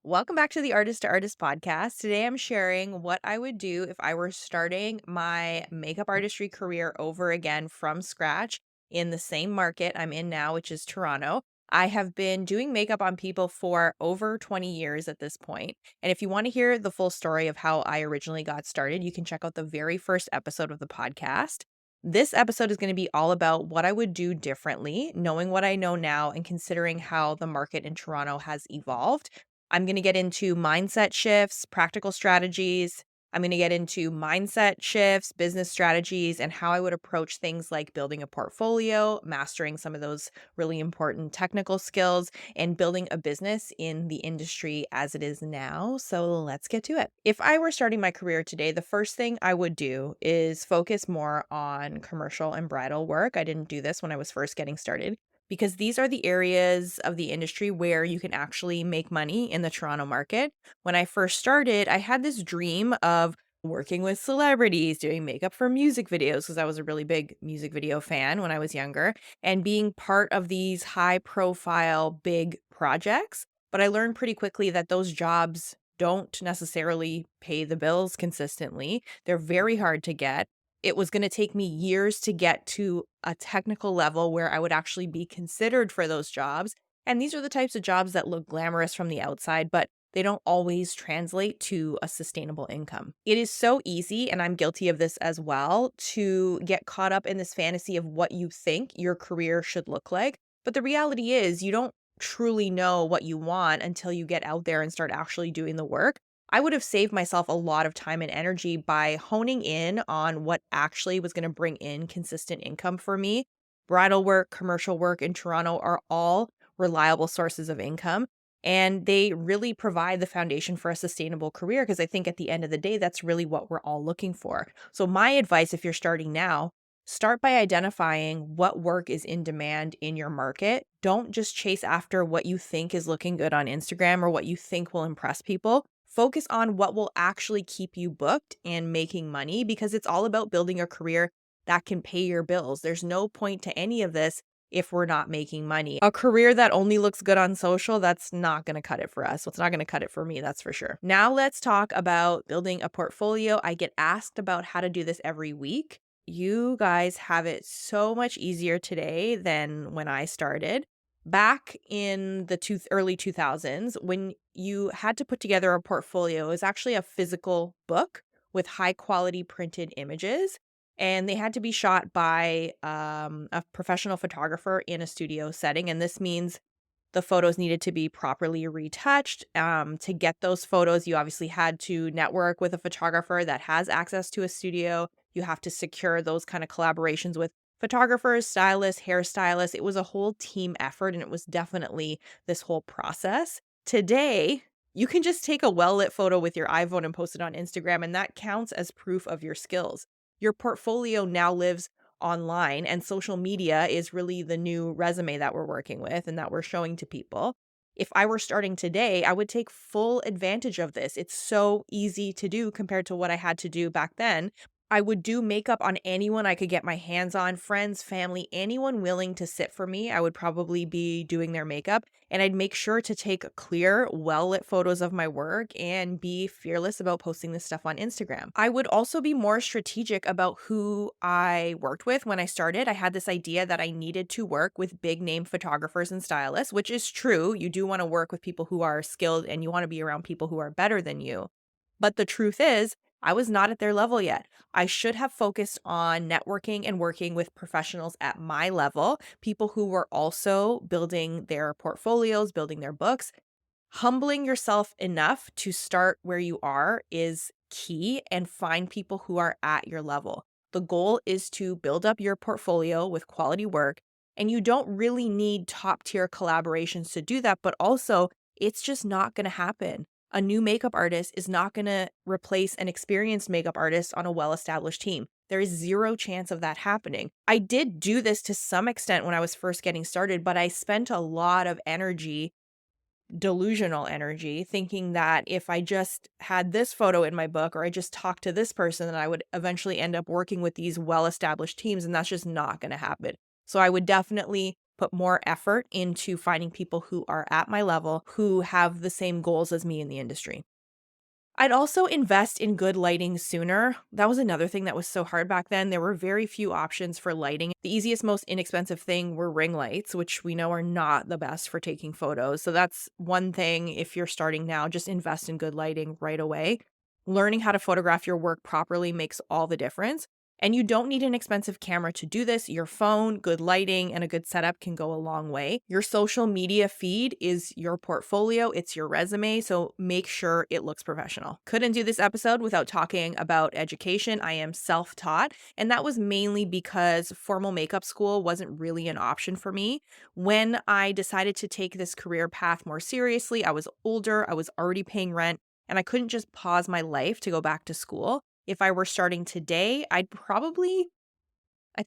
Welcome back to the Artist to Artist podcast. Today I'm sharing what I would do if I were starting my makeup artistry career over again from scratch in the same market I'm in now, which is Toronto. I have been doing makeup on people for over 20 years at this point. And if you want to hear the full story of how I originally got started, you can check out the very first episode of the podcast. This episode is going to be all about what I would do differently, knowing what I know now and considering how the market in Toronto has evolved. I'm going to get into mindset shifts, practical strategies. I'm going to get into mindset shifts, business strategies, and how I would approach things like building a portfolio, mastering some of those really important technical skills, and building a business in the industry as it is now. So let's get to it. If I were starting my career today, the first thing I would do is focus more on commercial and bridal work. I didn't do this when I was first getting started because these are the areas of the industry where you can actually make money in the Toronto market. When I first started, I had this dream of working with celebrities, doing makeup for music videos, because I was a really big music video fan when I was younger, and being part of these high profile, big projects. But I learned pretty quickly that those jobs don't necessarily pay the bills consistently. They're very hard to get. It was gonna take me years to get to a technical level where I would actually be considered for those jobs, and these are the types of jobs that look glamorous from the outside, but they don't always translate to a sustainable income. It is so easy, and I'm guilty of this as well, to get caught up in this fantasy of what you think your career should look like, but the reality is you don't truly know what you want until you get out there and start actually doing the work. I would have saved myself a lot of time and energy by honing in on what actually was going to bring in consistent income for me. Bridal work, commercial work in Toronto are all reliable sources of income. And they really provide the foundation for a sustainable career because I think at the end of the day, that's really what we're all looking for. So, my advice if you're starting now, start by identifying what work is in demand in your market. Don't just chase after what you think is looking good on Instagram or what you think will impress people. Focus on what will actually keep you booked and making money because it's all about building a career that can pay your bills. There's no point to any of this if we're not making money. A career that only looks good on social, that's not going to cut it for us. It's not going to cut it for me, that's for sure. Now let's talk about building a portfolio. I get asked about how to do this every week. You guys have it so much easier today than when I started. Back in the early 2000s, when you had to put together a portfolio, it was actually a physical book with high quality printed images. And they had to be shot by a professional photographer in a studio setting. And this means the photos needed to be properly retouched. To get those photos, you obviously had to network with a photographer that has access to a studio. You have to secure those kind of collaborations with photographers, stylists, hairstylists. It was a whole team effort, and it was definitely this whole process. Today, you can just take a well lit photo with your iPhone and post it on Instagram, and that counts as proof of your skills. Your portfolio now lives online, and social media is really the new resume that we're working with and that we're showing to people. If I were starting today, I would take full advantage of this. It's so easy to do compared to what I had to do back then. I would do makeup on anyone I could get my hands on, friends, family, anyone willing to sit for me. I would probably be doing their makeup, and I'd make sure to take clear, well lit photos of my work and be fearless about posting this stuff on Instagram. I would also be more strategic about who I worked with when I started. I had this idea that I needed to work with big name photographers and stylists, which is true. You do want to work with people who are skilled and you want to be around people who are better than you. But the truth is, I was not at their level yet. I should have focused on networking and working with professionals at my level, people who were also building their portfolios, building their books. Humbling yourself enough to start where you are is key, and find people who are at your level. The goal is to build up your portfolio with quality work, and you don't really need top tier collaborations to do that, but also it's just not going to happen. A new makeup artist is not going to replace an experienced makeup artist on a well established team. There is zero chance of that happening. I did do this to some extent when I was first getting started, but I spent a lot of energy, delusional energy, thinking that if I just had this photo in my book or I just talked to this person, then I would eventually end up working with these well established teams. And that's just not going to happen. So I would definitely put more effort into finding people who are at my level, who have the same goals as me in the industry. I'd also invest in good lighting sooner. That was another thing that was so hard back then. There were very few options for lighting. The easiest, most inexpensive thing were ring lights, which we know are not the best for taking photos. So that's one thing if you're starting now, just invest in good lighting right away. Learning how to photograph your work properly makes all the difference. And you don't need an expensive camera to do this. Your phone, good lighting, and a good setup can go a long way. Your social media feed is your portfolio, it's your resume, so make sure it looks professional. Couldn't do this episode without talking about education. I am self taught, and that was mainly because formal makeup school wasn't really an option for me. When I decided to take this career path more seriously, I was older, I was already paying rent, and I couldn't just pause my life to go back to school. If I were starting today, I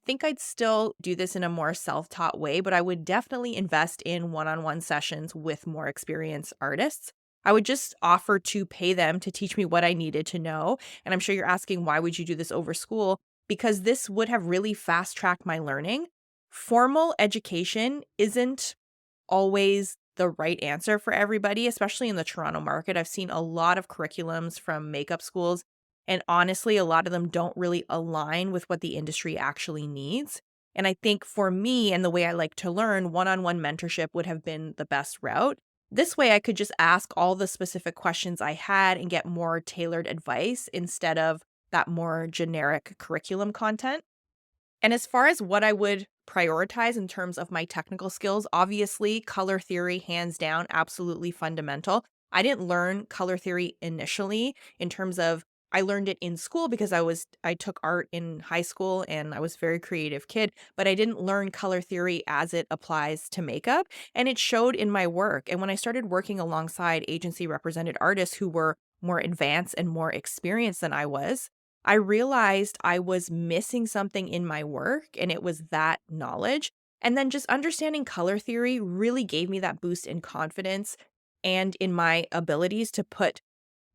think I'd still do this in a more self-taught way, but I would definitely invest in one-on-one sessions with more experienced artists. I would just offer to pay them to teach me what I needed to know. And I'm sure you're asking, why would you do this over school? Because this would have really fast-tracked my learning. Formal education isn't always the right answer for everybody, especially in the Toronto market. I've seen a lot of curriculums from makeup schools, and honestly, a lot of them don't really align with what the industry actually needs. And I think for me and the way I like to learn, one on one mentorship would have been the best route. This way, I could just ask all the specific questions I had and get more tailored advice instead of that more generic curriculum content. And as far as what I would prioritize in terms of my technical skills, obviously, color theory, hands down, absolutely fundamental. I didn't learn color theory initially in terms of I learned it in school because I took art in high school and I was a very creative kid, but I didn't learn color theory as it applies to makeup, and it showed in my work. And when I started working alongside agency represented artists who were more advanced and more experienced than I realized I was missing something in my work, and it was that knowledge. And then just understanding color theory really gave me that boost in confidence and in my abilities to put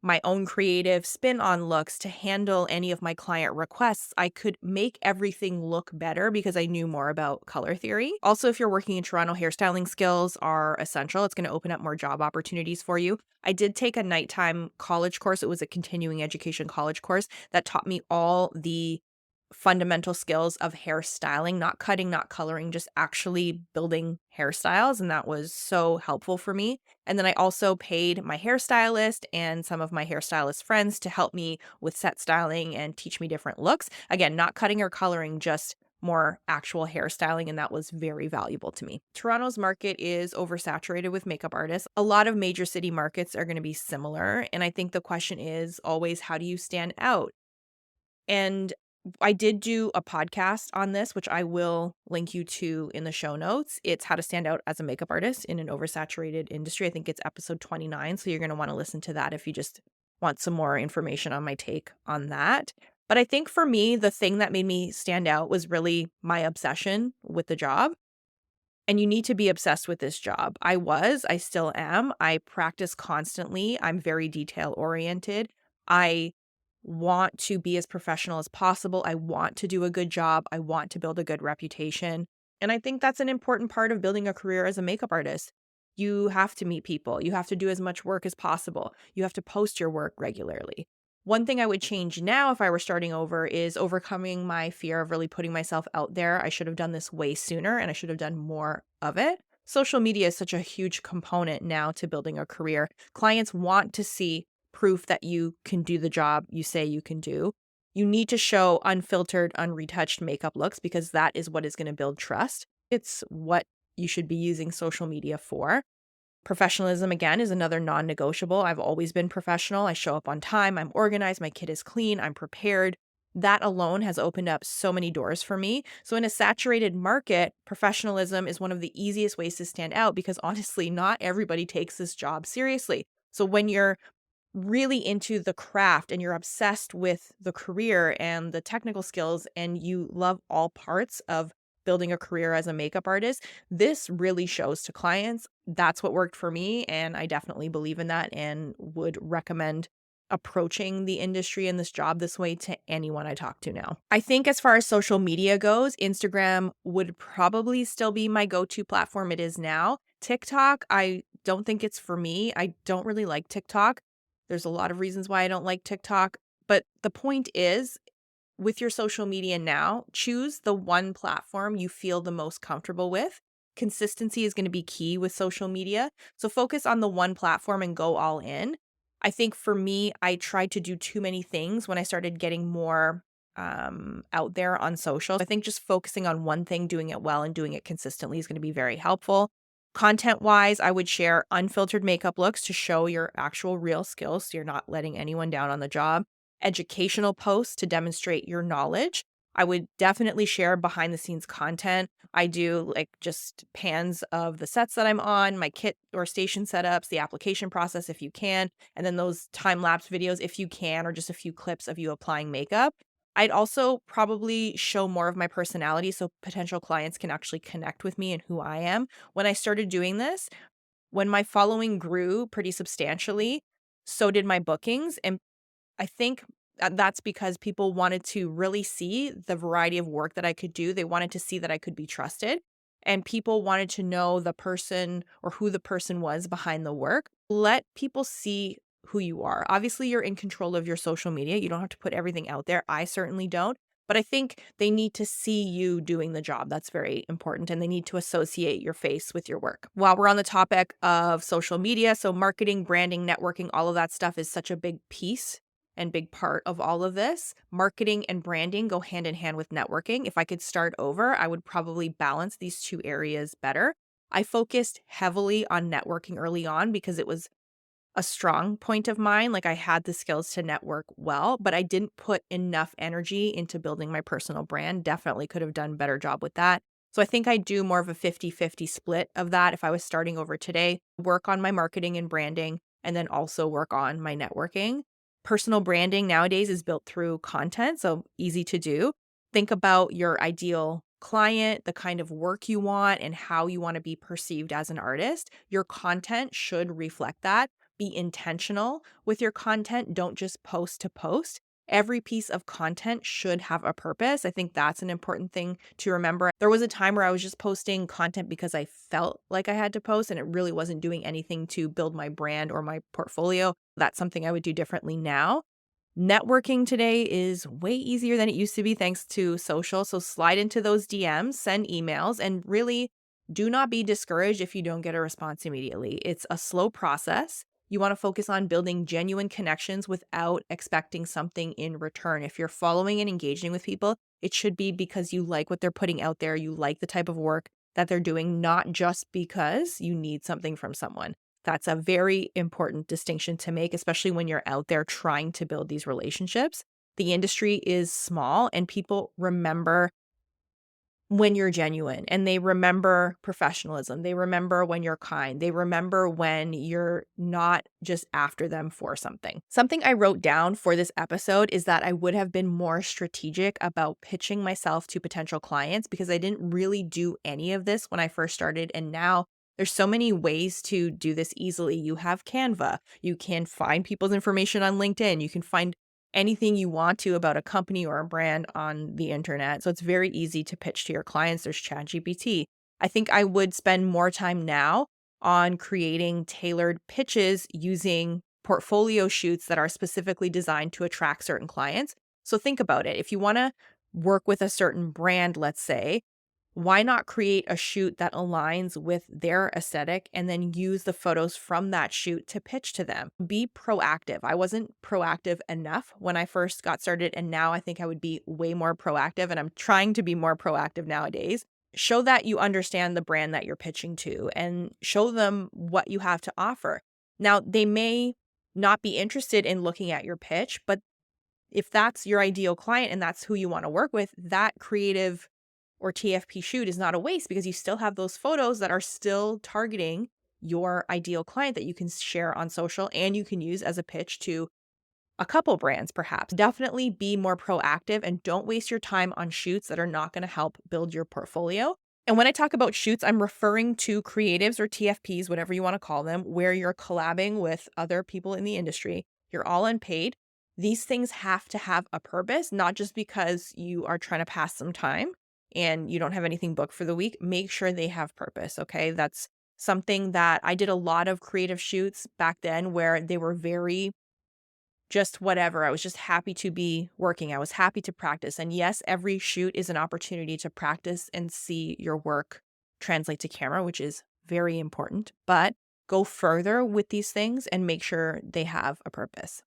my own creative spin on looks to handle any of my client requests. I could make everything look better because I knew more about color theory. Also, if you're working in Toronto, hairstyling skills are essential. It's going to open up more job opportunities for you. I did take a nighttime college course. It was a continuing education college course that taught me all the fundamental skills of hairstyling, not cutting, not coloring, just actually building hairstyles. And that was so helpful for me. And then I also paid my hairstylist and some of my hairstylist friends to help me with set styling and teach me different looks. Again, not cutting or coloring, just more actual hairstyling, and that was very valuable to me. Toronto's market is oversaturated with makeup artists. A lot of major city markets are going to be similar, and I think the question is always, how do you stand out? And I did do a podcast on this, which I will link you to in the show notes. It's how to stand out as a makeup artist in an oversaturated industry. I think it's episode 29. So you're going to want to listen to that if you just want some more information on my take on that. But I think for me, the thing that made me stand out was really my obsession with the job. And you need to be obsessed with this job. I still am. I practice constantly. I'm very detail oriented. I want to be as professional as possible. I want to do a good job. I want to build a good reputation. And I think that's an important part of building a career as a makeup artist. You have to meet people. You have to do as much work as possible. You have to post your work regularly. One thing I would change now if I were starting over is overcoming my fear of really putting myself out there. I should have done this way sooner and I should have done more of it. Social media is such a huge component now to building a career. Clients want to see proof that you can do the job you say you can do. You need to show unfiltered, unretouched makeup looks because that is what is going to build trust. It's what you should be using social media for. Professionalism, again, is another non negotiable. I've always been professional. I show up on time. I'm organized. My kit is clean. I'm prepared. That alone has opened up so many doors for me. So, in a saturated market, professionalism is one of the easiest ways to stand out because honestly, not everybody takes this job seriously. So, when you're really into the craft and you're obsessed with the career and the technical skills and you love all parts of building a career as a makeup artist, this really shows to clients. That's what worked for me. And I definitely believe in that and would recommend approaching the industry and this job this way to anyone I talk to now. I think as far as social media goes, Instagram would probably still be my go-to platform. It is now. TikTok, I don't think it's for me. I don't really like TikTok. There's a lot of reasons why I don't like TikTok, but the point is, with your social media now, choose the one platform you feel the most comfortable with. Consistency is going to be key with social media. So focus on the one platform and go all in. I think for me, I tried to do too many things when I started getting more out there on social. I think just focusing on one thing, doing it well, and doing it consistently is going to be very helpful. Content wise, I would share unfiltered makeup looks to show your actual real skills so you're not letting anyone down on the job. Educational posts to demonstrate your knowledge. I would definitely share behind the scenes content. I do like just pans of the sets that I'm on, my kit or station setups, the application process if you can, and then those time lapse videos if you can, or just a few clips of you applying makeup. I'd also probably show more of my personality so potential clients can actually connect with me and who I am. When I started doing this, when my following grew pretty substantially, so did my bookings. And I think that's because people wanted to really see the variety of work that I could do. They wanted to see that I could be trusted, and people wanted to know the person or who the person was behind the work. Let people see who you are. Obviously, you're in control of your social media. You don't have to put everything out there. I certainly don't. But I think they need to see you doing the job. That's very important. And they need to associate your face with your work. While we're on the topic of social media, so marketing, branding, networking, all of that stuff is such a big piece and big part of all of this. Marketing and branding go hand in hand with networking. If I could start over, I would probably balance these two areas better. I focused heavily on networking early on because it was a strong point of mine. Like I had the skills to network well, but I didn't put enough energy into building my personal brand. Definitely could have done a better job with that. So I think I do more of a 50-50 split of that if I was starting over today, work on my marketing and branding, and then also work on my networking. Personal branding nowadays is built through content, so easy to do. Think about your ideal client, the kind of work you want, and how you want to be perceived as an artist. Your content should reflect that. Be intentional with your content. Don't just post to post. Every piece of content should have a purpose. I think that's an important thing to remember. There was a time where I was just posting content because I felt like I had to post and it really wasn't doing anything to build my brand or my portfolio. That's something I would do differently now. Networking today is way easier than it used to be thanks to social. So slide into those DMs, send emails, and really do not be discouraged if you don't get a response immediately. It's a slow process. You want to focus on building genuine connections without expecting something in return. If you're following and engaging with people, it should be because you like what they're putting out there, you like the type of work that they're doing, not just because you need something from someone. That's a very important distinction to make, especially when you're out there trying to build these relationships. The industry is small and people remember when you're genuine and they remember professionalism. They remember when you're kind. They remember when you're not just after them for something. Something I wrote down for this episode is that I would have been more strategic about pitching myself to potential clients because I didn't really do any of this when I first started. And now there's so many ways to do this easily. You have Canva. You can find people's information on LinkedIn. You can find anything you want to about a company or a brand on the internet. So it's very easy to pitch to your clients. There's ChatGPT. I think I would spend more time now on creating tailored pitches using portfolio shoots that are specifically designed to attract certain clients. So think about it. If you want to work with a certain brand, let's say, why not create a shoot that aligns with their aesthetic and then use the photos from that shoot to pitch to them? Be proactive. I wasn't proactive enough when I first got started, and now I think I would be way more proactive, and I'm trying to be more proactive nowadays. Show that you understand the brand that you're pitching to and show them what you have to offer. Now, they may not be interested in looking at your pitch, but if that's your ideal client and that's who you want to work with, that creative or TFP shoot is not a waste because you still have those photos that are still targeting your ideal client that you can share on social and you can use as a pitch to a couple brands, perhaps. Definitely be more proactive and don't waste your time on shoots that are not going to help build your portfolio. And when I talk about shoots, I'm referring to creatives or TFPs, whatever you want to call them, where you're collabing with other people in the industry. you're all unpaid. These things have to have a purpose, not just because you are trying to pass some time and you don't have anything booked for the week. Make sure they have purpose, okay? That's something that I did a lot of creative shoots back then where they were very just whatever. I was just happy to be working. I was happy to practice. And yes, every shoot is an opportunity to practice and see your work translate to camera, which is very important. But go further with these things and make sure they have a purpose.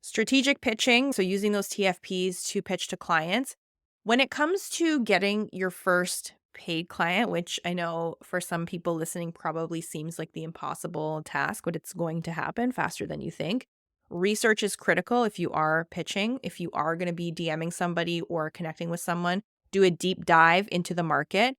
Strategic pitching, so using those TFPs to pitch to clients. When it comes to getting your first paid client, which I know for some people listening probably seems like the impossible task, but it's going to happen faster than you think. Research is critical if you are pitching. If you are going to be DMing somebody or connecting with someone, do a deep dive into the market.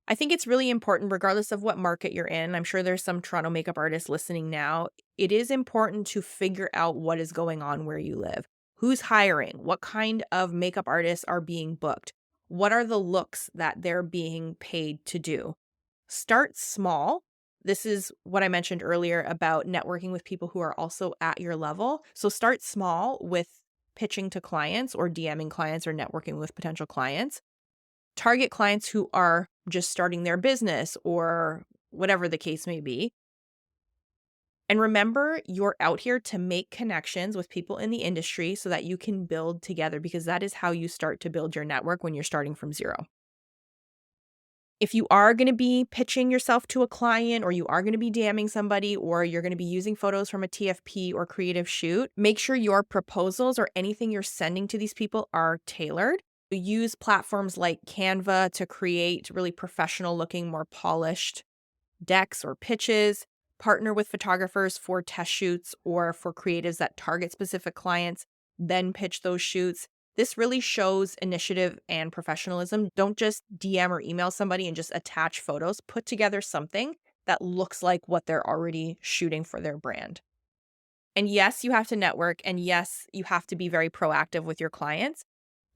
I think it's really important, regardless of what market you're in. I'm sure there's some Toronto makeup artists listening now. It is important to figure out what is going on where you live. Who's hiring? What kind of makeup artists are being booked? What are the looks that they're being paid to do? Start small. This is what I mentioned earlier about networking with people who are also at your level. So start small with pitching to clients or DMing clients or networking with potential clients. Target clients who are just starting their business or whatever the case may be. And remember, you're out here to make connections with people in the industry so that you can build together, because that is how you start to build your network when you're starting from zero. If you are going to be pitching yourself to a client or you are going to be DMing somebody or you're going to be using photos from a TFP or creative shoot, make sure your proposals or anything you're sending to these people are tailored. Use platforms like Canva to create really professional looking, more polished decks or pitches. Partner with photographers for test shoots or for creatives that target specific clients, then pitch those shoots. This really shows initiative and professionalism. Don't just DM or email somebody and just attach photos. Put together something that looks like what they're already shooting for their brand. And yes, you have to network. And yes, you have to be very proactive with your clients.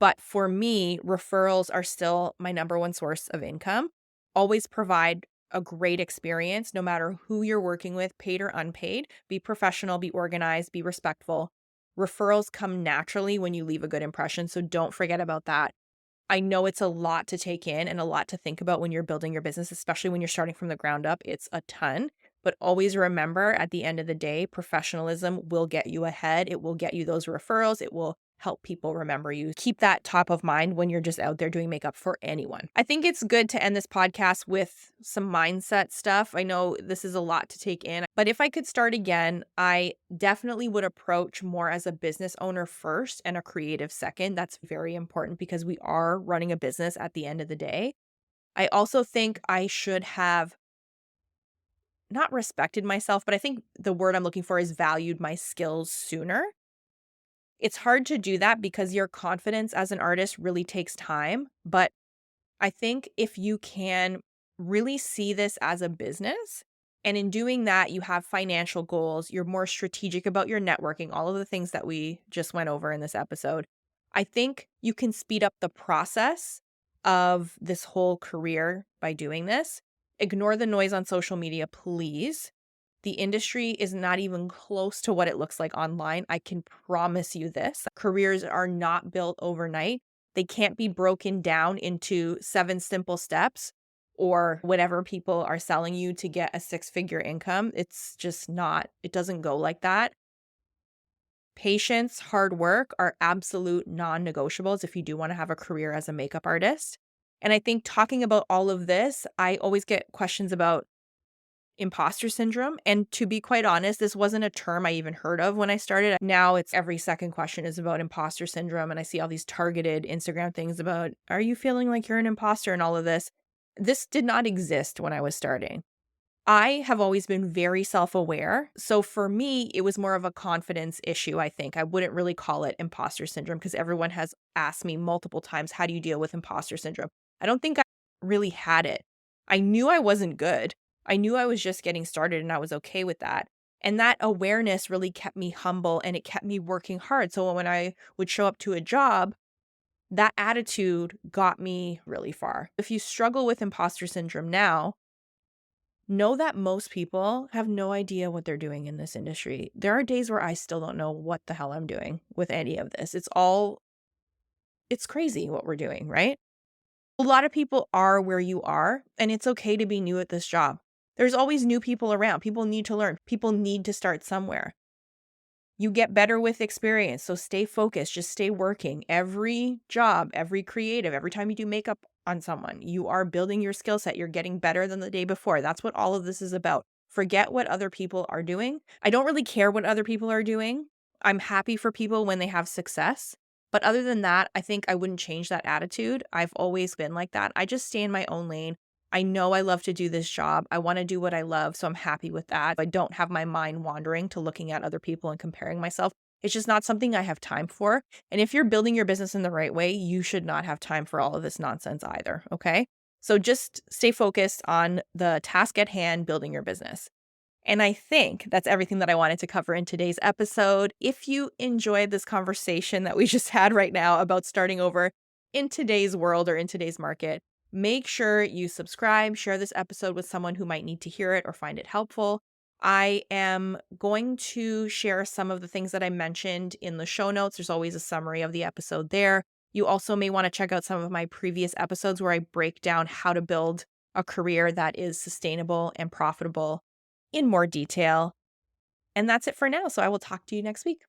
But for me, referrals are still my number one source of income. Always provide a great experience, no matter who you're working with, paid or unpaid. Be professional, be organized, be respectful. Referrals come naturally when you leave a good impression. So don't forget about that. I know it's a lot to take in and a lot to think about when you're building your business, especially when you're starting from the ground up. It's a ton. But always remember, at the end of the day, professionalism will get you ahead. It will get you those referrals. It will help people remember you. Keep that top of mind when you're just out there doing makeup for anyone. I think it's good to end this podcast with some mindset stuff. I know this is a lot to take in, but if I could start again, I definitely would approach more as a business owner first and a creative second. That's very important because we are running a business at the end of the day. I also think I should have not respected myself, but I think the word I'm looking for is valued my skills sooner. It's hard to do that because your confidence as an artist really takes time. But I think if you can really see this as a business, and in doing that, you have financial goals, you're more strategic about your networking, all of the things that we just went over in this episode, I think you can speed up the process of this whole career by doing this. Ignore the noise on social media, please. The industry is not even close to what it looks like online. I can promise you this. Careers are not built overnight. They can't be broken down into 7 simple steps or whatever people are selling you to get a 6-figure income. It's just not, it doesn't go like that. Patience, hard work are absolute non-negotiables if you do want to have a career as a makeup artist. And I think talking about all of this, I always get questions about imposter syndrome. And to be quite honest, this wasn't a term I even heard of when I started. Now it's every second question is about imposter syndrome. And I see all these targeted Instagram things about, are you feeling like you're an imposter and all of this? This did not exist when I was starting. I have always been very self-aware. So for me, it was more of a confidence issue, I think. I wouldn't really call it imposter syndrome because everyone has asked me multiple times, how do you deal with imposter syndrome? I don't think I really had it. I knew I wasn't good. I knew I was just getting started and I was okay with that. And that awareness really kept me humble and it kept me working hard. So when I would show up to a job, that attitude got me really far. If you struggle with imposter syndrome now, Know that most people have no idea what they're doing in this industry. There are days where I still don't know what the hell I'm doing with any of this. It's crazy what we're doing, right? A lot of people are where you are, and it's okay to be new at this job. There's always new people around. People need to learn. People need to start somewhere. You get better with experience, so stay focused, just stay working. Every job, every creative, every time you do makeup on someone, you are building your skill set. You're getting better than the day before. That's what all of this is about. Forget what other people are doing. I don't really care what other people are doing. I'm happy for people when they have success. But other than that, I think I wouldn't change that attitude. I've always been like that. I just stay in my own lane. I know I love to do this job. I want to do what I love, so I'm happy with that. I don't have my mind wandering to looking at other people and comparing myself. It's just not something I have time for. And if you're building your business in the right way, you should not have time for all of this nonsense either. Okay. So just stay focused on the task at hand, building your business. And I think that's everything that I wanted to cover in today's episode. If you enjoyed this conversation that we just had right now about starting over in today's world or in today's market, make sure you subscribe, share this episode with someone who might need to hear it or find it helpful. I am going to share some of the things that I mentioned in the show notes. There's always a summary of the episode there. You also may want to check out some of my previous episodes where I break down how to build a career that is sustainable and profitable in more detail. And that's it for now. So I will talk to you next week.